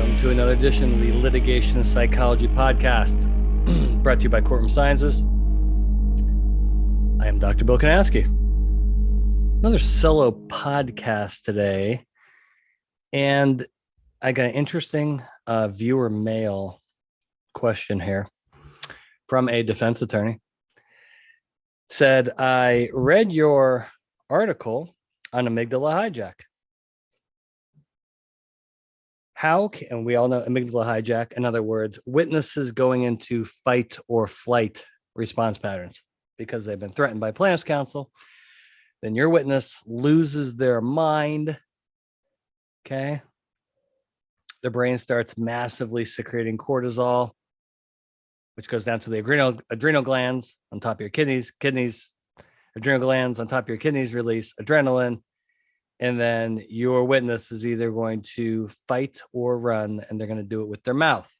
welcome to another edition of the Litigation Psychology Podcast, brought to you by Courtroom Sciences. I am Dr. Bill Kanasky. Another solo podcast today, and I got an interesting viewer mail question here from a defense attorney. Said, I read your article on amygdala hijack. How can, and we all know amygdala hijack, in other words, witnesses going into fight or flight response patterns because they've been threatened by plaintiff's counsel. Then your witness loses their mind. Okay. The brain starts massively secreting cortisol, which goes down to the adrenal glands on top of your kidneys, adrenal glands on top of your kidneys release adrenaline. And then your witness is either going to fight or run, and they're going to do it with their mouth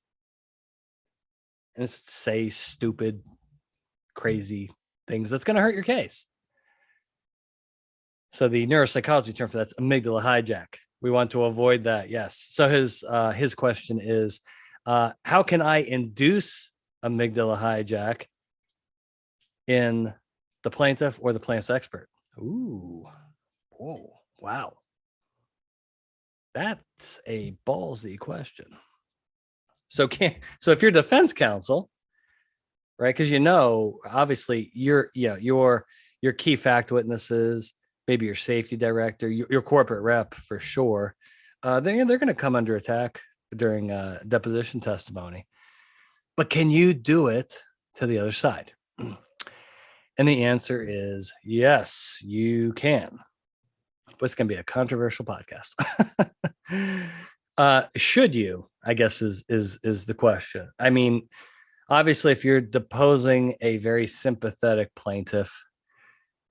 and say stupid, crazy things that's going to hurt your case. So the neuropsychology term for that's amygdala hijack. We want to avoid that. Yes. So his question is, how can I induce amygdala hijack in the plaintiff or the plaintiff's expert? Ooh. Whoa. Wow. That's a ballsy question. So if you're defense counsel, right? Because obviously your key fact witnesses, maybe your safety director, your corporate rep for sure, they're going to come under attack during deposition testimony. But can you do it to the other side? And the answer is yes, you can. But it's going to be a controversial podcast. Should you, I guess, is the question. I mean, obviously, if you're deposing a very sympathetic plaintiff,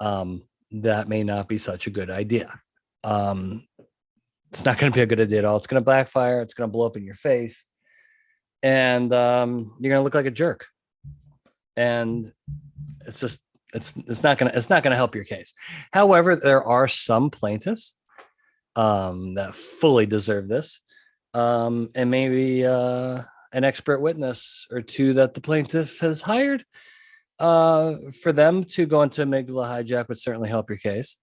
that may not be such a good idea. It's not going to be a good idea at all. It's going to backfire. It's going to blow up in your face. And you're going to look like a jerk. And it's just, it's not going to help your case. However, there are some plaintiffs that fully deserve this, and maybe an expert witness or two that the plaintiff has hired for them to go into amygdala hijack would certainly help your case.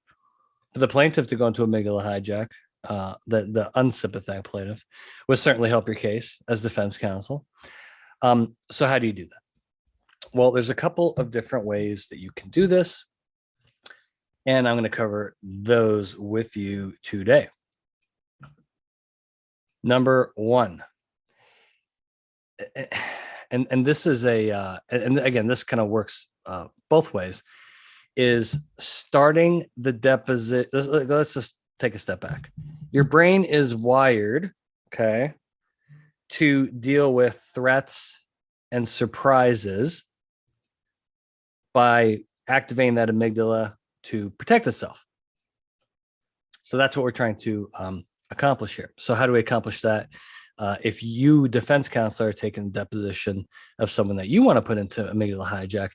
For the plaintiff to go into amygdala hijack, the unsympathetic plaintiff, would certainly help your case as defense counsel. So how do you do that? Well, there's a couple of different ways that you can do this, and I'm going to cover those with you today. Number one, and this is and again, this kind of works both ways, is starting the deposition. Let's just take a step back. Your brain is wired, okay, to deal with threats and surprises by activating that amygdala to protect itself. So that's what we're trying to accomplish here. So how do we accomplish that? If you, defense counsel, are taking a deposition of someone that you want to put into amygdala hijack,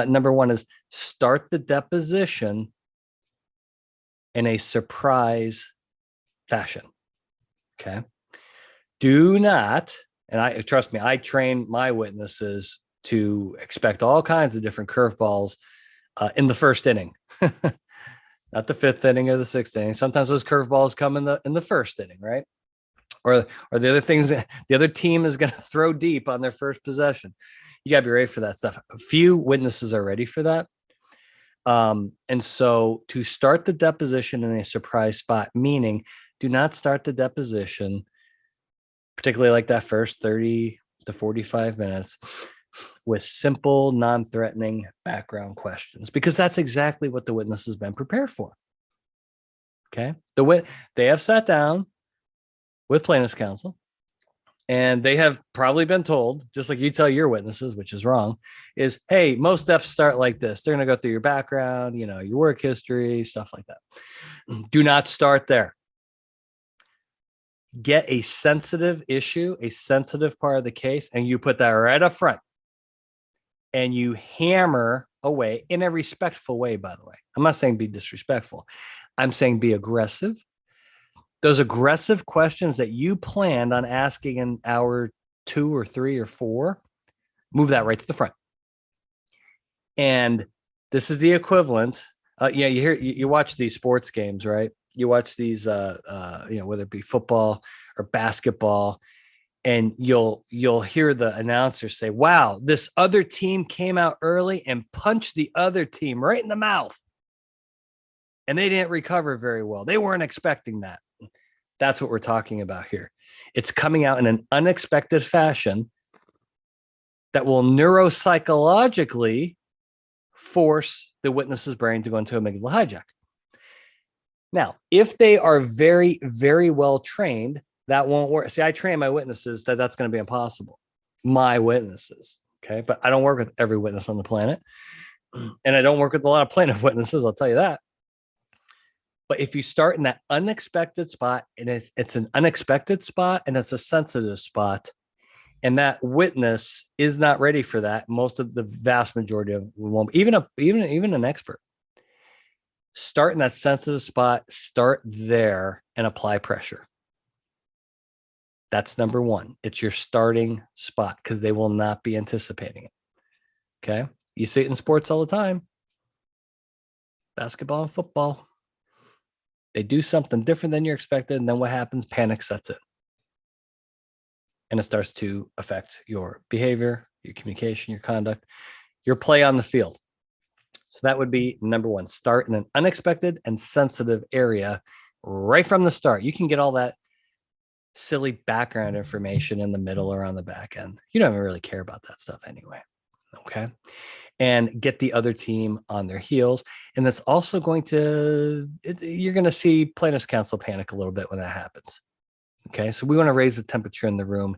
number one is start the deposition in a surprise fashion. Okay. Do not, and trust me, I train my witnesses to expect all kinds of different curveballs in the first inning, not the fifth inning or the sixth inning. Sometimes those curveballs come in the first inning, right? Or the other things, the other team is going to throw deep on their first possession. You got to be ready for that stuff. A few witnesses are ready for that. And so to start the deposition in a surprise spot, meaning do not start the deposition, particularly like that first 30 to 45 minutes, with simple, non-threatening background questions, because that's exactly what the witness has been prepared for. Okay. They have sat down with plaintiff's counsel, and they have probably been told, just like you tell your witnesses, which is wrong, is, hey, most steps start like this. They're going to go through your background, your work history, stuff like that. Do not start there. Get a sensitive issue, a sensitive part of the case, and you put that right up front. And you hammer away in a respectful way, by the way. I'm not saying be disrespectful. I'm saying be aggressive. Those aggressive questions that you planned on asking in hour 2 or 3 or 4, move that right to the front. And this is the equivalent. You watch these sports games, right? You watch these, whether it be football or basketball, and you'll hear the announcer say, "Wow, this other team came out early and punched the other team right in the mouth, and they didn't recover very well. They weren't expecting that." That's what we're talking about here. It's coming out in an unexpected fashion that will neuropsychologically force the witness's brain to go into amygdala hijack. Now, if they are very, very well trained, that won't work. See, I train my witnesses that's going to be impossible. My witnesses, okay? But I don't work with every witness on the planet. And I don't work with a lot of plaintiff witnesses, I'll tell you that. But if you start in that unexpected spot, and it's an unexpected spot and it's a sensitive spot, and that witness is not ready for that, most of the vast majority of them won't, even an expert. Start in that sensitive spot, start there and apply pressure. That's number one. It's your starting spot because they will not be anticipating it. Okay. You see it in sports all the time. Basketball and football. They do something different than you're expected. And then what happens? Panic sets in. And it starts to affect your behavior, your communication, your conduct, your play on the field. So that would be number one. Start in an unexpected and sensitive area right from the start. You can get all that silly background information in the middle or on the back end. You don't even really care about that stuff anyway. Okay. And get the other team on their heels. And that's also going to, you're going to see plaintiff's counsel panic a little bit when that happens. Okay. So we want to raise the temperature in the room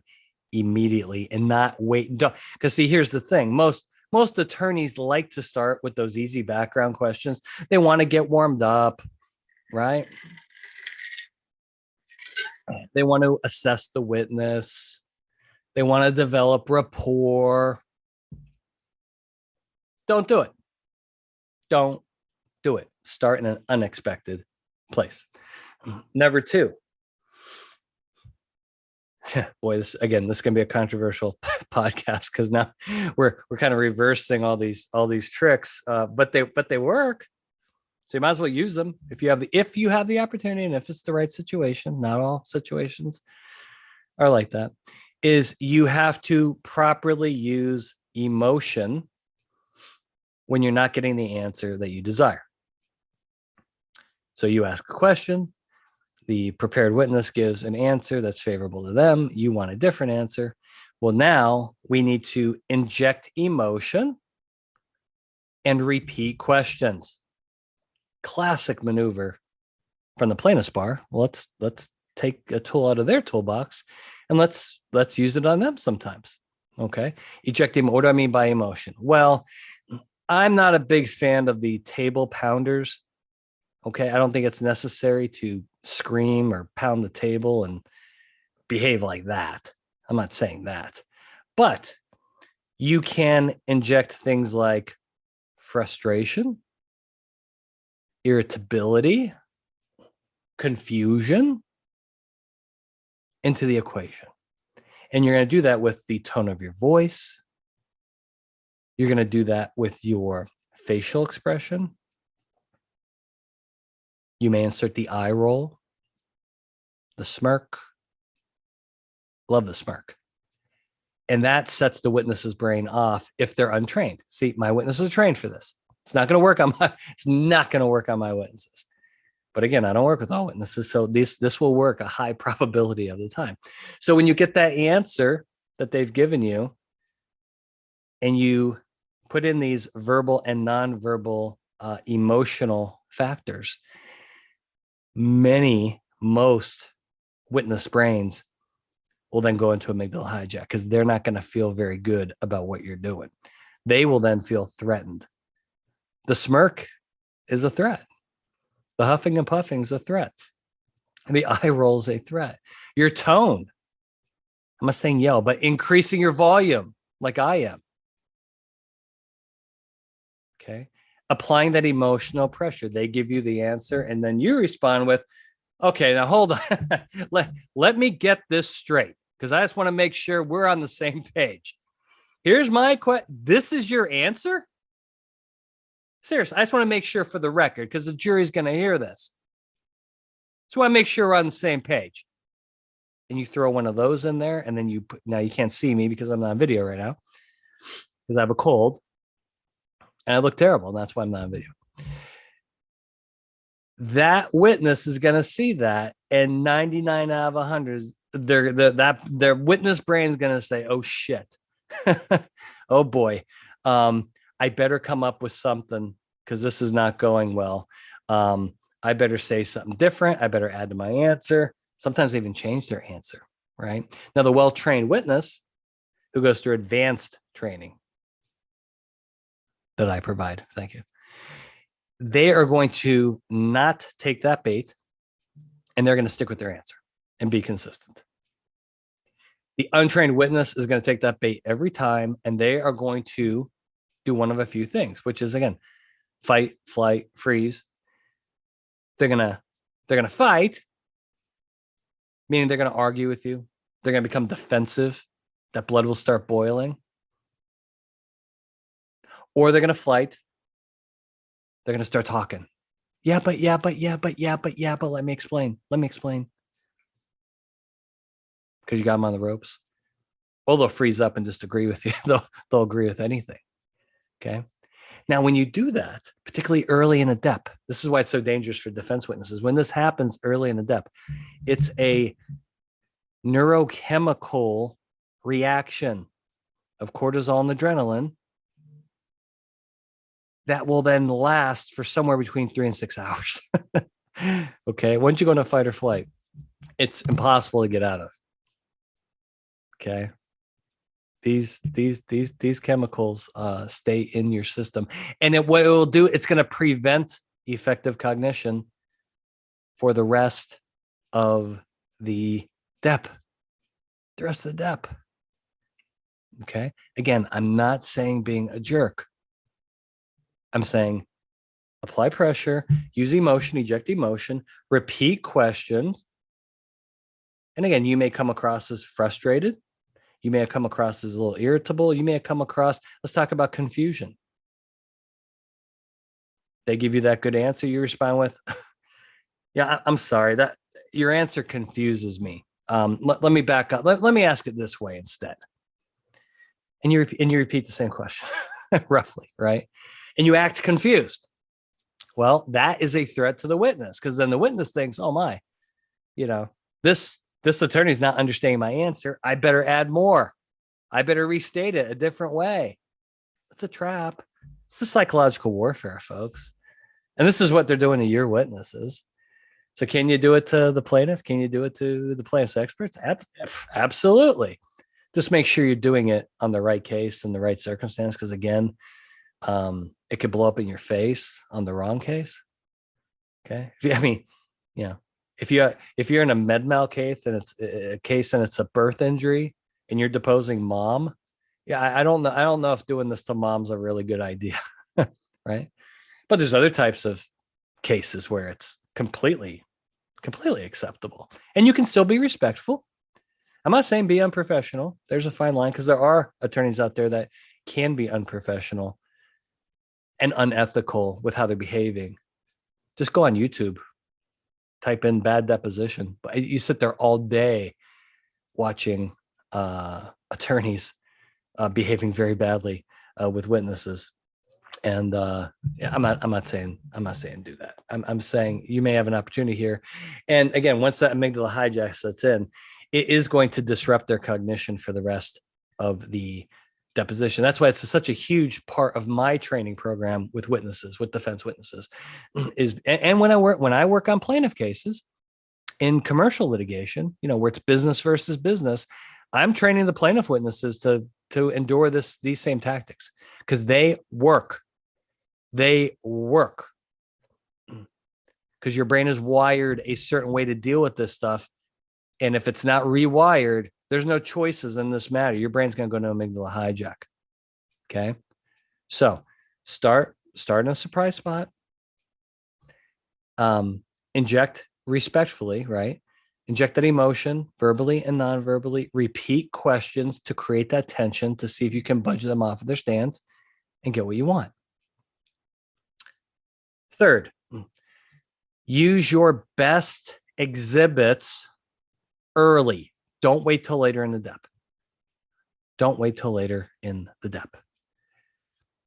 immediately and not wait. Because see, here's the thing. Most attorneys like to start with those easy background questions. They want to get warmed up, right? They want to assess the witness. They want to develop rapport. Don't do it. Don't do it. Start in an unexpected place. Number two. Boy, this is going to be a controversial podcast because now we're kind of reversing all these tricks, but they work. So you might as well use them if you have the opportunity and if it's the right situation. Not all situations are like that. Is you have to properly use emotion when you're not getting the answer that you desire. So you ask a question, the prepared witness gives an answer that's favorable to them. You want a different answer. Well, now we need to inject emotion and repeat questions. Classic maneuver from the plaintiff's bar. Well, let's take a tool out of their toolbox and let's use it on them sometimes. Okay. Ejecting. What do I mean by emotion? Well, I'm not a big fan of the table pounders. Okay. I don't think it's necessary to scream or pound the table and behave like that. I'm not saying that, but you can inject things like frustration, irritability, confusion into the equation. And you're going to do that with the tone of your voice. You're going to do that with your facial expression. You may insert the eye roll, the smirk. Love the smirk. And that sets the witness's brain off if they're untrained. See, my witnesses are trained for this. It's not going to work on my witnesses. But again, I don't work with all witnesses. So this will work a high probability of the time. So when you get that answer that they've given you and you put in these verbal and nonverbal emotional factors, most witness brains will then go into amygdala hijack because they're not going to feel very good about what you're doing. They will then feel threatened. The smirk is a threat. The huffing and puffing is a threat. The eye roll is a threat. Your tone, I'm not saying yell, but increasing your volume like I am. Okay. Applying that emotional pressure. They give you the answer and then you respond with, Okay, now hold on. let me get this straight because I just want to make sure we're on the same page. Here's my question. This is your answer? Seriously, I just want to make sure for the record because the jury's going to hear this. Just want to make sure we're on the same page. And you throw one of those in there, and then you put, now you can't see me because I'm not on video right now because I have a cold and I look terrible, and that's why I'm not on video. That witness is going to see that, and 99 out of 100, their witness brain is going to say, "Oh shit, oh boy, I better come up with something because this is not going well. I better say something different. I better add to my answer." Sometimes they even change their answer, right? Now, the well-trained witness who goes through advanced training that I provide, thank you, they are going to not take that bait, and they're going to stick with their answer and be consistent. The untrained witness is going to take that bait every time, and they are going to do one of a few things, which is, again, fight, flight, freeze. They're going to fight, meaning they're going to argue with you. They're going to become defensive. That blood will start boiling. Or they're going to flight. They're going to start talking. Yeah, but let me explain. Because you got them on the ropes. Or they'll freeze up and just agree with you. They'll agree with anything. Okay. Now, when you do that, particularly early in a dep, this is why it's so dangerous for defense witnesses. When this happens early in a dep, it's a neurochemical reaction of cortisol and adrenaline that will then last for somewhere between 3 and 6 hours. Okay. Once you go into fight or flight, it's impossible to get out of. Okay. These chemicals stay in your system, and what it will do, it's going to prevent effective cognition for the rest of the dep. The rest of the dep. Okay. Again, I'm not saying being a jerk. I'm saying apply pressure, use emotion, eject emotion, repeat questions. And again, you may come across as frustrated. You may have come across as a little irritable. You may have come across, let's talk about confusion. They give you that good answer, you respond with, yeah, I'm sorry, that your answer confuses me. Let me back up. Let me ask it this way instead. And you repeat the same question, roughly, right? And you act confused. Well, that is a threat to the witness, because then the witness thinks, oh my, this attorney's not understanding my answer. I better add more. I better restate it a different way. It's a trap. It's a psychological warfare, folks. And this is what they're doing to your witnesses. So can you do it to the plaintiff? Can you do it to the plaintiff's experts? Absolutely. Just make sure you're doing it on the right case and the right circumstance, because again, it could blow up in your face on the wrong case. Okay. If you're in a med mal case and it's a birth injury and you're deposing mom, yeah, I don't know if doing this to mom's a really good idea, right? But there's other types of cases where it's completely acceptable, and you can still be respectful. I'm not saying be unprofessional. There's a fine line, because there are attorneys out there that can be unprofessional and unethical with how they're behaving. Just go on YouTube, type in bad deposition, but you sit there all day watching attorneys behaving very badly with witnesses. And I'm not saying do that. I'm saying you may have an opportunity here. And again, once that amygdala hijack sets in, it is going to disrupt their cognition for the rest of the deposition. That's why it's such a huge part of my training program with witnesses, with defense witnesses, and when I work on plaintiff cases in commercial litigation, where it's business versus business, I'm training the plaintiff witnesses to endure these same tactics, because they work. Because your brain is wired a certain way to deal with this stuff. And if it's not rewired, there's no choices in this matter. Your brain's going to go into amygdala hijack. Okay. So start in a surprise spot. Inject respectfully, right? Inject that emotion verbally and non-verbally. Repeat questions to create that tension to see if you can budge them off of their stance and get what you want. Third, use your best exhibits early. Don't wait till later in the dep. Don't wait till later in the dep.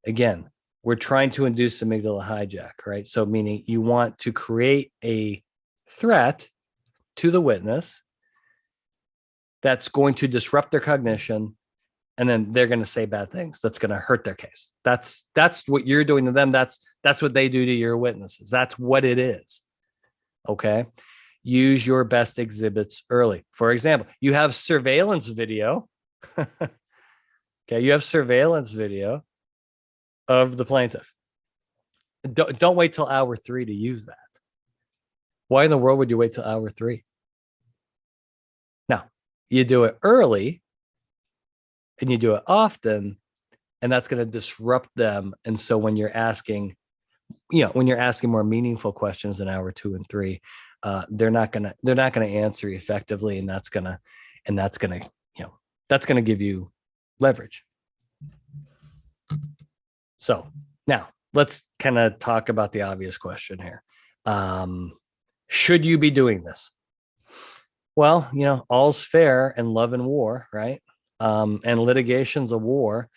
Again, we're trying to induce amygdala hijack, right? So meaning you want to create a threat to the witness that's going to disrupt their cognition, and then they're going to say bad things. That's going to hurt their case. That's what you're doing to them. That's what they do to your witnesses. That's what it is. Okay. Use your best exhibits early. For example, you have surveillance video. Okay. You have surveillance video of the plaintiff. Don't wait till hour 3 to use that. Why in the world would you wait till hour 3? Now, you do it early and you do it often, and that's going to disrupt them. And so when you're asking, when you're asking more meaningful questions in hour 2 and 3, they're not going to answer you effectively. And that's going to give you leverage. So now let's kind of talk about the obvious question here. Should you be doing this? Well, all's fair in love and war, right? And litigation's a war.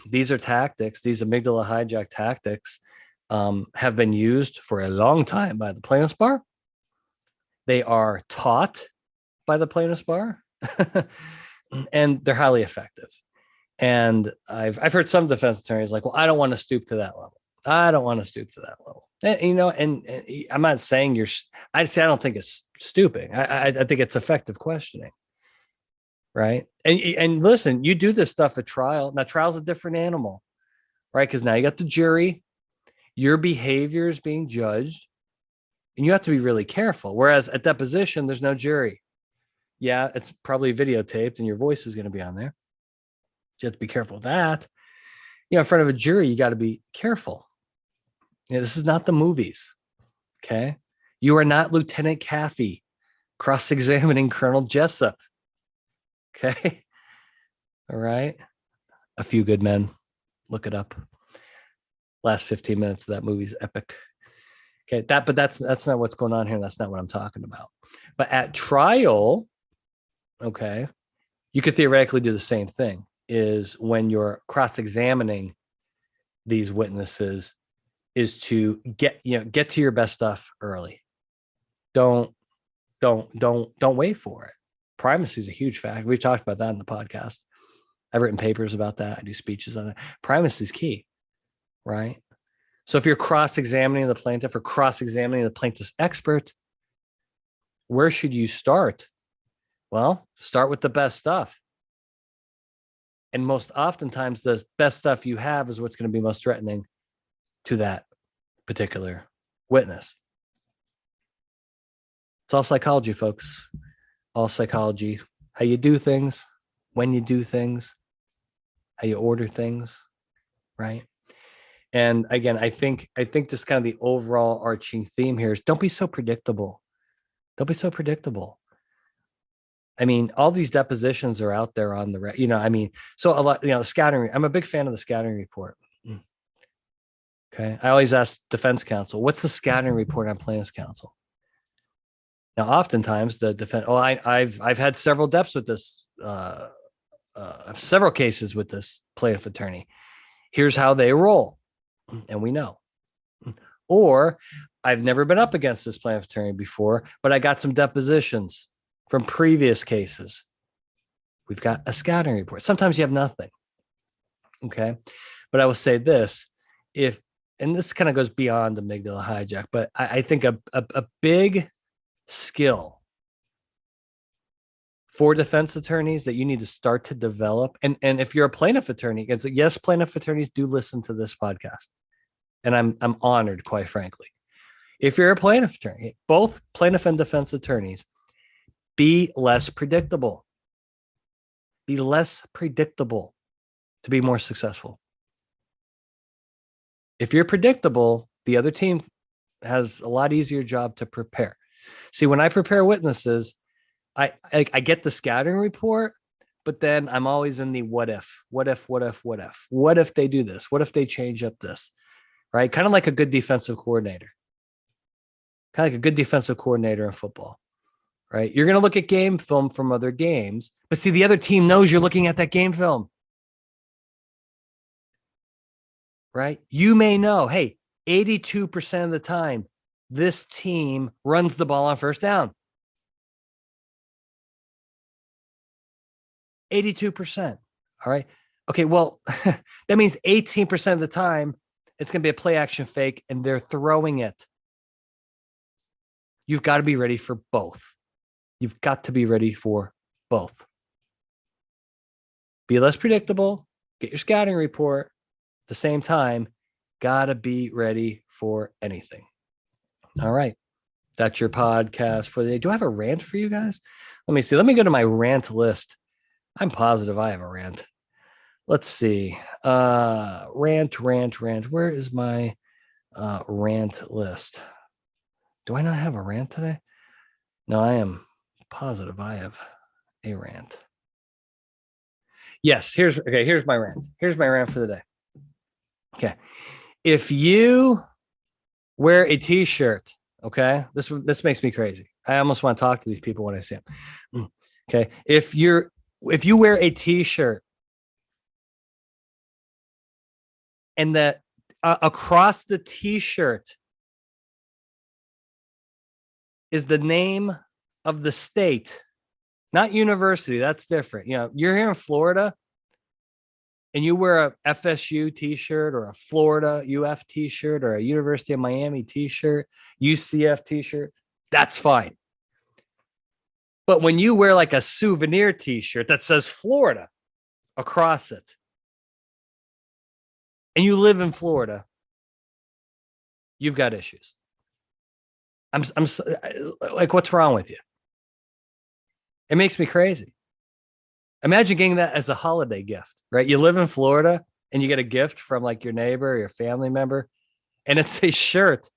These are tactics. These amygdala hijack tactics have been used for a long time by the plaintiff's bar. They are taught by the plaintiff's bar, and they're highly effective. And I've heard some defense attorneys like, well, I don't want to stoop to that level. I don't want to stoop to that level. And I'm not saying I don't think it's stooping. I think it's effective questioning. Right. And listen, you do this stuff at trial. Now, trial's a different animal, right? Because now you got the jury, your behavior is being judged, and you have to be really careful. Whereas at deposition, there's no jury. Yeah, it's probably videotaped and your voice is going to be on there. You have to be careful with that. In front of a jury, you got to be careful. This is not the movies. Okay. You are not Lieutenant Caffey cross-examining Colonel Jessup. Okay. All right. A Few Good Men. Look it up. Last 15 minutes of that movie's epic. Okay. But that's not what's going on here. That's not what I'm talking about. But at trial, okay, you could theoretically do the same thing. Is when you're cross-examining these witnesses, is to get to your best stuff early. Don't wait for it. Primacy is a huge factor. We've talked about that in the podcast. I've written papers about that. I do speeches on that. Primacy is key, right? So if you're cross-examining the plaintiff or cross-examining the plaintiff's expert, where should you start? Well, start with the best stuff. And most oftentimes, the best stuff you have is what's going to be most threatening to that particular witness. It's all psychology, folks. All psychology. How you do things, when you do things, how you order things, right? And again, I think just kind of the overall arching theme here is don't be so predictable. Don't be so predictable. I mean, all these depositions are out there on the, so a lot, scouting. I'm a big fan of the scouting report. Okay. I always ask defense counsel, what's the scouting report on plaintiff's counsel? Now, oftentimes the defense, I've had several deps with this, several cases with this plaintiff attorney. Here's how they roll. And we know. Or I've never been up against this plaintiff attorney before, but I got some depositions from previous cases. We've got a scouting report. Sometimes you have nothing. Okay. But I will say this, and this kind of goes beyond amygdala hijack, but I think a big skill for defense attorneys that you need to start to develop. And if you're a plaintiff attorney, yes, plaintiff attorneys do listen to this podcast. And I'm honored, quite frankly. If you're a plaintiff attorney, both plaintiff and defense attorneys, be less predictable. Be less predictable to be more successful. If you're predictable, the other team has a lot easier job to prepare. See, when I prepare witnesses, I get the scouting report, but then I'm always in the what if they do this? What if they change up this? Right? Kind of like a good defensive coordinator. Kind of like a good defensive coordinator in football. Right? You're going to look at game film from other games, but see, the other team knows you're looking at that game film. Right? You may know, hey, 82% of the time, this team runs the ball on first down. 82%. All right. Okay. Well, that means 18% of the time, it's going to be a play action fake and they're throwing it. You've got to be ready for both. You've got to be ready for both. Be less predictable. Get your scouting report. At the same time, got to be ready for anything. All right. That's your podcast for the day. Do I have a rant for you guys? Let me see. Let me go to my rant list. I'm positive I have a rant. Let's see. Rant. Where is my rant list? Do I not have a rant today? No, I am positive I have a rant. Yes, here's my rant. Here's my rant for the day. Okay. If you wear a t-shirt, okay, this makes me crazy. I almost want to talk to these people when I see them. Okay. If you wear a t-shirt and that across the t-shirt is the name of the state, not university, that's different. You know, you're here in Florida and you wear a FSU t-shirt or a Florida UF t-shirt or a University of Miami t-shirt, UCF t-shirt, that's fine. But when you wear like a souvenir t-shirt that says Florida across it, and you live in Florida, you've got issues. I'm like, what's wrong with you? It makes me crazy. Imagine getting that as a holiday gift, right? You live in Florida and you get a gift from like your neighbor or your family member, and it's a shirt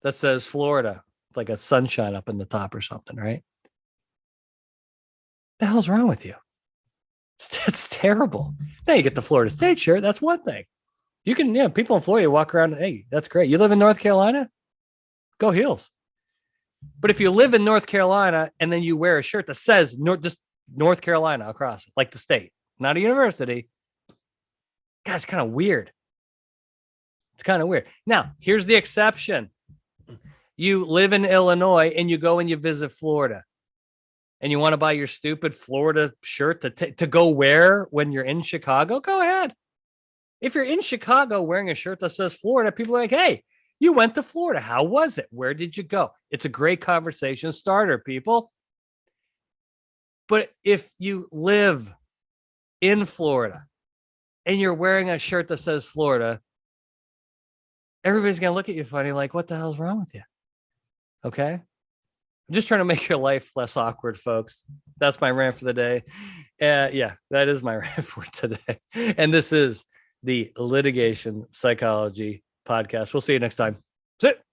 that says Florida, like a sunshine up in the top or something, right? The hell's wrong with you? It's terrible. Now you get the Florida State shirt. That's one thing. You can, yeah, people in Florida walk around. Hey, that's great. You live in North Carolina? Go Heels. But if you live in North Carolina and then you wear a shirt that says just North Carolina across it, like the state, not a university, God, it's kind of weird. It's kind of weird. Now, here's the exception. You live in Illinois and you go and you visit Florida and you want to buy your stupid Florida shirt to go wear when you're in Chicago, go ahead. If you're in Chicago wearing a shirt that says Florida, people are like, hey, you went to Florida. How was it? Where did you go? It's a great conversation starter, people. But if you live in Florida and you're wearing a shirt that says Florida, everybody's going to look at you funny, like, what the hell's wrong with you? Okay. I'm just trying to make your life less awkward, folks. That's my rant for the day. Yeah, that is my rant for today. And this is the Litigation Psychology Podcast. We'll see you next time. That's it.